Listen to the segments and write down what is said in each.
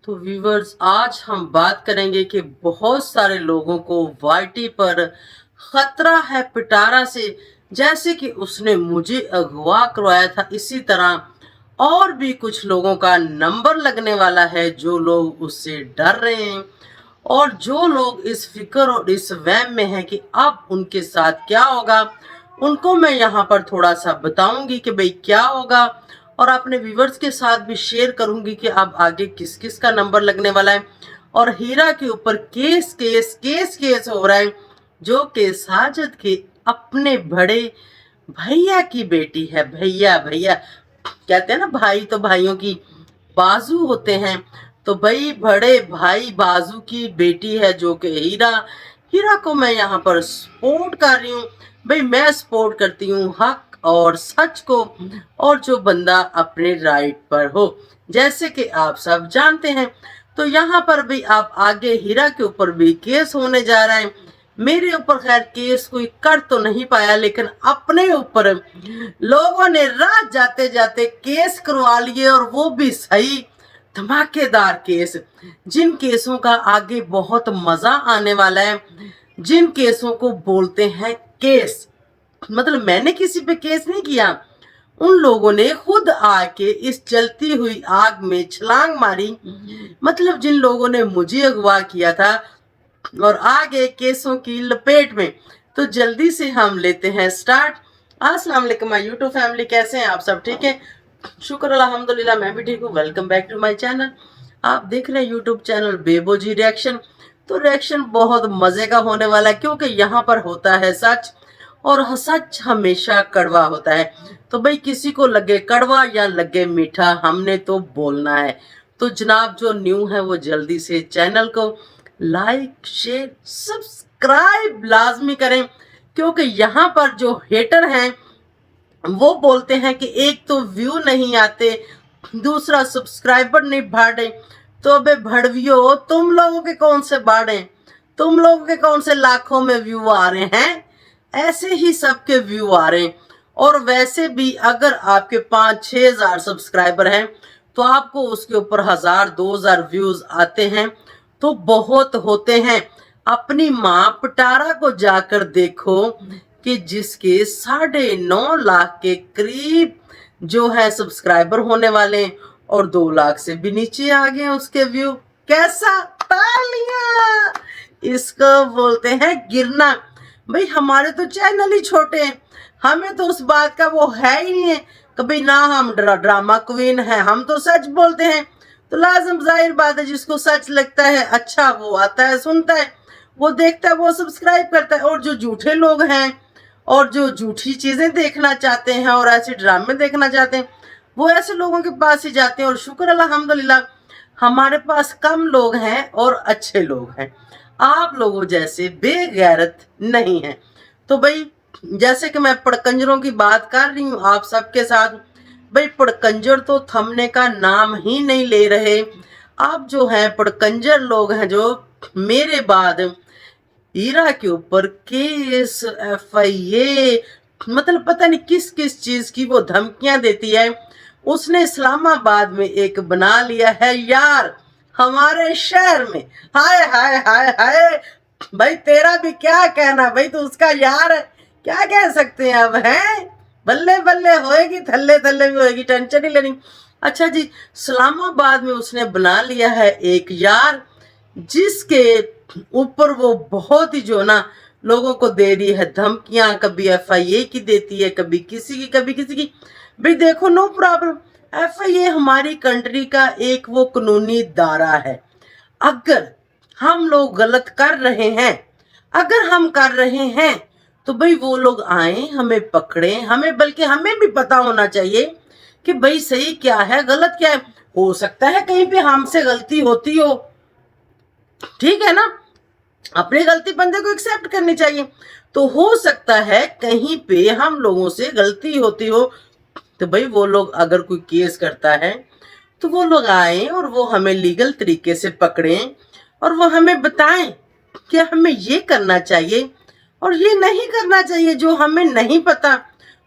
तो व्यूवर्स, आज हम बात करेंगे कि बहुत सारे लोगों को वाईटी पर खतरा है पिटारा से। जैसे कि उसने मुझे अगवा करवाया था, इसी तरह और भी कुछ लोगों का नंबर लगने वाला है जो लोग उससे डर रहे हैं और जो लोग इस फिक्र और इस वहम में हैं कि अब उनके साथ क्या होगा। उनको मैं यहाँ पर थोड़ा सा बताऊंगी कि भाई क्या होगा, और अपने व्यूवर्स के साथ भी शेयर करूंगी कि अब आगे किस किस का नंबर लगने वाला है। और हीरा के ऊपर केस केस केस केस हो रहा है, जो कि साजिद के अपने बड़े भैया की बेटी है। भैया भैया कहते हैं ना, भाई तो भाइयों की बाजू होते हैं, तो भाई बड़े भाई बाजू की बेटी है जो कि हीरा। हीरा को मैं यहाँ पर सपोर्ट कर रही हूँ। भाई मैं सपोर्ट करती हूँ हक और सच को, और जो बंदा अपने राइट पर हो, जैसे कि आप सब जानते हैं। तो यहाँ पर भी आप आगे हीरा के ऊपर भी केस होने जा रहा है। मेरे ऊपर खैर केस कोई कर तो नहीं पाया, लेकिन अपने ऊपर लोगों ने रात जाते जाते केस करवा लिए, और वो भी सही धमाकेदार केस। जिन केसों का आगे बहुत मजा आने वाला है, जिन केसों को बोलते हैं केस, मतलब मैंने किसी पे केस नहीं किया, उन लोगों ने खुद आके इस जलती हुई आग में छलांग मारी। मतलब जिन लोगों ने मुझे अगवा किया था और आगे केसों की लपेट में। तो जल्दी से हम लेते हैं स्टार्ट। अस्सलाम वालेकुम माय यूट्यूब फैमिली, कैसे हैं आप सब? ठीक है, शुक्र अल्हम्दुलिल्लाह, मैं भी ठीक हूँ। Welcome back to my channel. आप देख रहे हैं यूट्यूब चैनल बेबोजी रिएक्शन। तो रिएक्शन बहुत मजे का होने वाला है, क्योंकि यहाँ पर होता है सच, और सच हमेशा कड़वा होता है। तो भाई किसी को लगे कड़वा या लगे मीठा, हमने तो बोलना है। तो जनाब जो न्यू है वो जल्दी से चैनल को लाइक शेयर सब्सक्राइब लाजमी करें, क्योंकि यहाँ पर जो हेटर हैं वो बोलते हैं कि एक तो व्यू नहीं आते, दूसरा सब्सक्राइबर नहीं बढ़े। तो अबे भड़वियो, तुम लोगों के कौन से बढ़े? तुम लोगों के कौन से लाखों में व्यू आ रहे हैं? ऐसे ही सबके व्यू आ रहे हैं। और वैसे भी अगर आपके 5-6 हजार सब्सक्राइबर हैं तो आपको उसके ऊपर 1000-2000 व्यूज आते हैं, तो बहुत होते हैं। अपनी माँ पटारा को जाकर देखो कि जिसके 9.5 लाख के करीब जो है सब्सक्राइबर होने वाले हैं, और 2 लाख से भी नीचे आ गए उसके व्यू। कैसा? तालियां! इसको बोलते हैं गिरना। भाई हमारे तो चैनल ही छोटे हैं, हमें तो उस बात का वो है ही नहीं है। कभी ना हम ड्रामा क्वीन है, हम तो सच बोलते हैं। तो लाजम जाहिर बात है, जिसको सच लगता है अच्छा वो आता है, सुनता है, वो देखता है, वो सब्सक्राइब करता है। और जो झूठे लोग हैं और जो झूठी चीजें देखना चाहते हैं और ऐसे ड्रामे देखना चाहते हैं, वो ऐसे लोगों के पास ही जाते हैं। और शुक्र अल्हम्दुलिल्लाह हमारे पास कम लोग हैं और अच्छे लोग हैं, आप लोगों जैसे बेगैरत नहीं है। तो भाई जैसे कि मैं पड़कंजरों की बात कर रही हूँ आप सबके साथ, भाई पड़कंजर तो थमने का नाम ही नहीं ले रहे। आप जो हैं पड़कंजर लोग हैं, जो मेरे बाद हीरा के ऊपर केस FIA, मतलब पता नहीं किस किस चीज की वो धमकियां देती है। उसने इस्लामाबाद में एक बना लिया है यार हमारे शहर में। हाय हाय हाय हाय, भाई तेरा भी क्या कहना, भाई तो उसका यार है, क्या कह सकते हैं अब हैं। बल्ले बल्ले होएगी, थल्ले थल्ले भी होएगी, टेंशन ही लेनी। अच्छा जी, इस्लामाबाद में उसने बना लिया है एक यार, जिसके ऊपर वो बहुत ही जो ना लोगों को दे रही है धमकियां। कभी FIA की देती है, कभी किसी की, कभी किसी की। भाई देखो, नो प्रॉब्लम, FIA हमारी कंट्री का एक वो कानूनी दायरा है। अगर हम लोग गलत कर रहे हैं, अगर हम कर रहे हैं, तो भाई वो लोग आए, हमें पकड़े, हमें, बल्कि हमें भी पता होना चाहिए कि भाई सही क्या है गलत क्या है। हो सकता है कहीं पे हमसे गलती होती हो, ठीक है ना, अपनी गलती बंदे को एक्सेप्ट करनी चाहिए। तो हो सकता है कहीं पे हम लोगों से गलती होती हो, तो भाई वो लोग अगर कोई केस करता है तो वो लोग आए और वो हमें लीगल तरीके से पकड़ें, और वो हमें बताएं कि हमें ये करना चाहिए और ये नहीं करना चाहिए, जो हमें नहीं पता।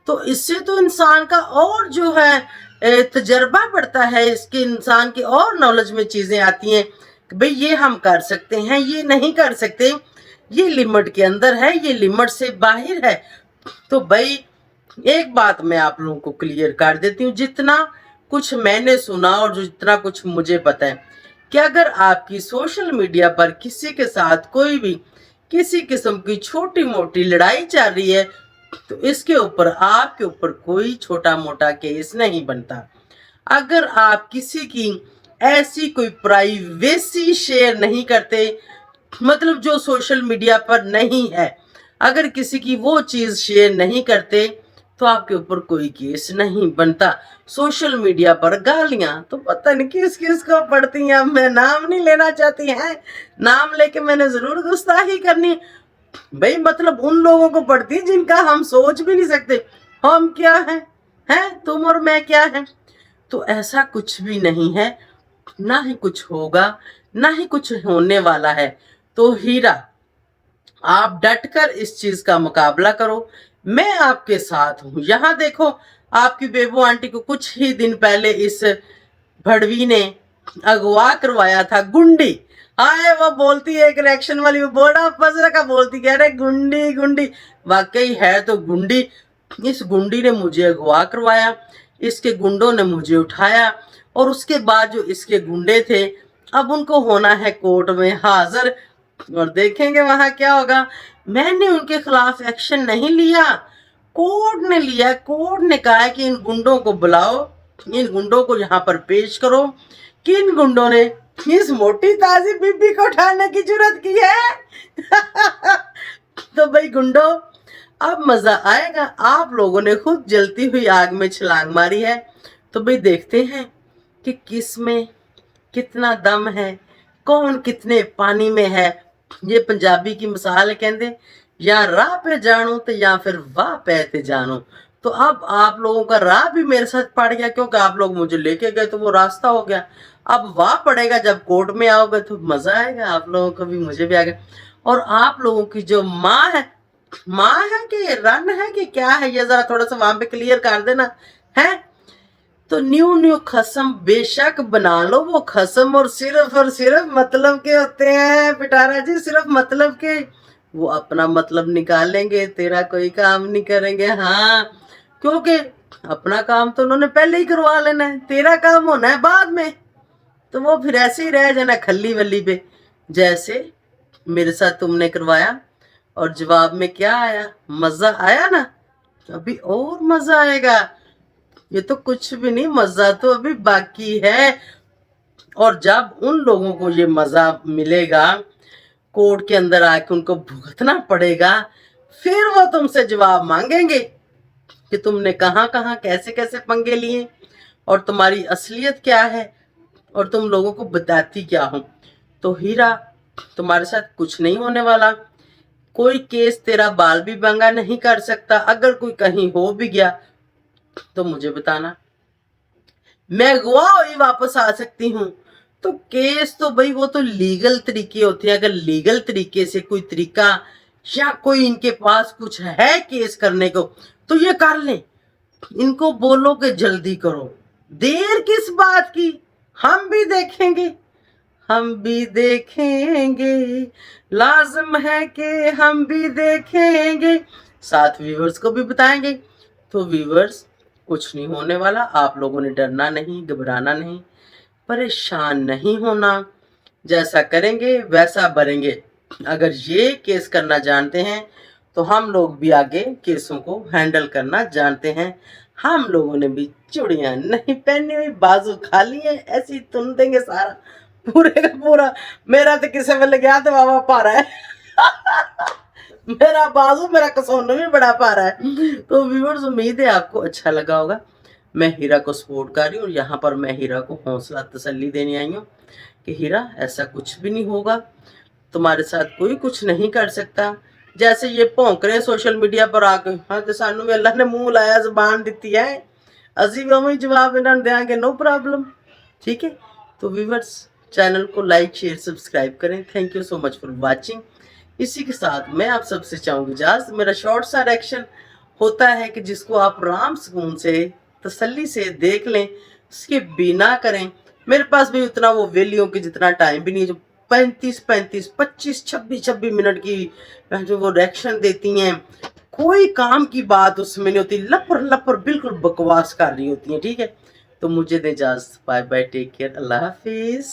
तो इससे तो इंसान का और जो है तजर्बा बढ़ता है, इसके इंसान की और नॉलेज में चीजें आती हैं कि भाई ये हम कर सकते हैं, ये नहीं कर सकते, ये लिमिट के अंदर है, ये लिमिट से बाहर है। तो भाई एक बात मैं आप लोगों को क्लियर कर देती हूँ, जितना कुछ मैंने सुना और जितना कुछ मुझे पता है कि अगर आपकी सोशल मीडिया पर किसी के साथ कोई भी किसी किस्म की छोटी मोटी लड़ाई चल रही है तो इसके ऊपर आपके ऊपर कोई छोटा मोटा केस नहीं बनता। अगर आप किसी की ऐसी कोई प्राइवेसी शेयर नहीं करते, मतलब जो सोशल मीडिया पर नहीं है, अगर किसी की वो चीज शेयर नहीं करते तो आपके ऊपर कोई केस नहीं बनता। सोशल मीडिया पर गालियां तो पता नहीं किस किस को पड़ती हैं, मैं नाम नहीं लेना चाहती है, नाम लेके मैंने जरूर गुस्ताखी करनी भाई, मतलब उन लोगों को पड़ती है जिनका हम सोच भी नहीं सकते। हम क्या हैं तुम और मैं क्या है। तो ऐसा कुछ भी नहीं है, ना ही कुछ होगा, ना ही कुछ होने वाला है। तो हीरा, आप डटकर इस चीज का मुकाबला करो, मैं आपके साथ हूं। यहाँ देखो, आपकी बेबू आंटी को कुछ ही दिन पहले इस भड़वी ने अगवा करवाया था, गुंडी। हाँ, वो बोलती है एक रिएक्शन वाली, वो बड़ा पजरा का बोलती है, अरे गुंडी गुंडी, वाकई है तो गुंडी। इस गुंडी ने मुझे अगवा करवाया, इसके गुंडों ने मुझे उठाया और उसके बाद जो इसके गुंडे थे अब उनको होना है कोर्ट में हाजिर और देखेंगे वहां क्या होगा। मैंने उनके खिलाफ एक्शन नहीं लिया, कोर्ट ने लिया। कोर्ट ने कहा है कि इन गुंडों को बुलाओ, इन गुंडों को यहाँ पर पेश करो। किन गुंडों ने इस मोटी ताजी बीबी को उठाने की जरूरत की है। तो भाई गुंडों, अब मजा आएगा। आप लोगों ने खुद जलती हुई आग में छलांग मारी है, तो भाई देखते हैं कि किस में कितना दम है, कौन कितने पानी में है। ये पंजाबी की मिसाल है, कहते या राह पे जानो तो या फिर वाह पे ते जानो। तो अब आप लोगों का राह भी मेरे साथ पड़ गया, क्योंकि आप लोग मुझे लेके गए तो वो रास्ता हो गया। अब वाह पड़ेगा, जब कोर्ट में आओगे तो मजा आएगा, आप लोगों को भी मुझे भी आएगा। और आप लोगों की जो माँ है कि रन है कि क्या है, ये जरा थोड़ा सा वहां पे क्लियर कर देना है। तो न्यू खसम बेशक बना लो, वो खसम और सिर्फ मतलब के होते हैं पिटारा जी, सिर्फ मतलब के। वो अपना मतलब निकालेंगे, तेरा कोई काम नहीं करेंगे। हाँ, क्योंकि अपना काम तो उन्होंने पहले ही करवा लेना है, तेरा काम होना है बाद में। तो वो फिर ऐसे ही रह जाना खल्ली वल्ली पे, जैसे मेरे साथ तुमने करवाया और जवाब में क्या आया, मजा आया ना, अभी और मजा आएगा। ये तो कुछ भी नहीं, मजा तो अभी बाकी है। और जब उन लोगों को ये मजा मिलेगा, कोर्ट के अंदर आके उनको भुगतना पड़ेगा, फिर वो तुमसे जवाब मांगेंगे कि तुमने कहां कहां कैसे कैसे पंगे लिए और तुम्हारी असलियत क्या है और तुम लोगों को बताती क्या हो। तो हीरा, तुम्हारे साथ कुछ नहीं होने वाला, कोई केस तेरा बाल भी बंगा नहीं कर सकता। अगर कोई कहीं हो भी गया तो मुझे बताना, मैं गवाह ही वापस आ सकती हूँ। तो केस तो भाई वो तो लीगल तरीके होते हैं, अगर लीगल तरीके से कोई तरीका या कोई इनके पास कुछ है केस करने को तो ये कर लें। इनको बोलो कि जल्दी करो, देर किस बात की, हम भी देखेंगे, हम भी देखेंगे, लाजम है कि हम भी देखेंगे, साथ व्यूवर्स को भी बताएंगे। तो व्यूवर्स, कुछ नहीं होने वाला, आप लोगों ने डरना नहीं, घबराना नहीं, परेशान नहीं होना, जैसा करेंगे वैसा भरेंगे। अगर ये केस करना जानते हैं तो हम लोग भी आगे केसों को हैंडल करना जानते हैं। हम लोगों ने भी चूड़ियां नहीं पहनी हुई, बाजू खाली है, ऐसी तुम देंगे सारा पूरे का पूरा। मेरा तो किसी में गया तो बाबा पारा है। मेरा बाजू, मेरा कसौन भी बड़ा पारा है। तो व्यूअर्स, उम्मीद है आपको अच्छा लगा होगा। मैं हीरा को सपोर्ट कर रही हूँ और यहाँ पर मैं हीरा को हौसला तसल्ली देने आई हूँ कि हीरा, ऐसा कुछ भी नहीं होगा, तुम्हारे साथ कोई कुछ नहीं कर सकता। जैसे ये भौंक रहे सोशल मीडिया पर आके, हाँ तो सानू भी अल्लाह ने मुंह लाया, जुबान दी है, असी भी उवें जवाब इन्होंने देंगे, नो प्रॉब्लम। ठीक है, तो व्यूअर्स, चैनल को लाइक शेयर सब्सक्राइब करें। Thank you so much for watching. इसी के साथ मैं आप सबसे चाहूँगी इजाज़त। मेरा शॉर्ट सा रिएक्शन होता है कि जिसको आप आराम सुकून से तसल्ली से देख लें, स्किप भी ना करें। मेरे पास भी उतना वो वेलियों की जितना टाइम भी नहीं है जो 35-35, 25-26-26 मिनट की जो वो रिएक्शन देती हैं। कोई काम की बात उसमें नहीं होती, लपर लपर बिल्कुल बकवास कर रही होती हैं, ठीक है। तो मुझे दे इजाजत, बाय बाय, टेक केयर, अल्लाह हाफिज।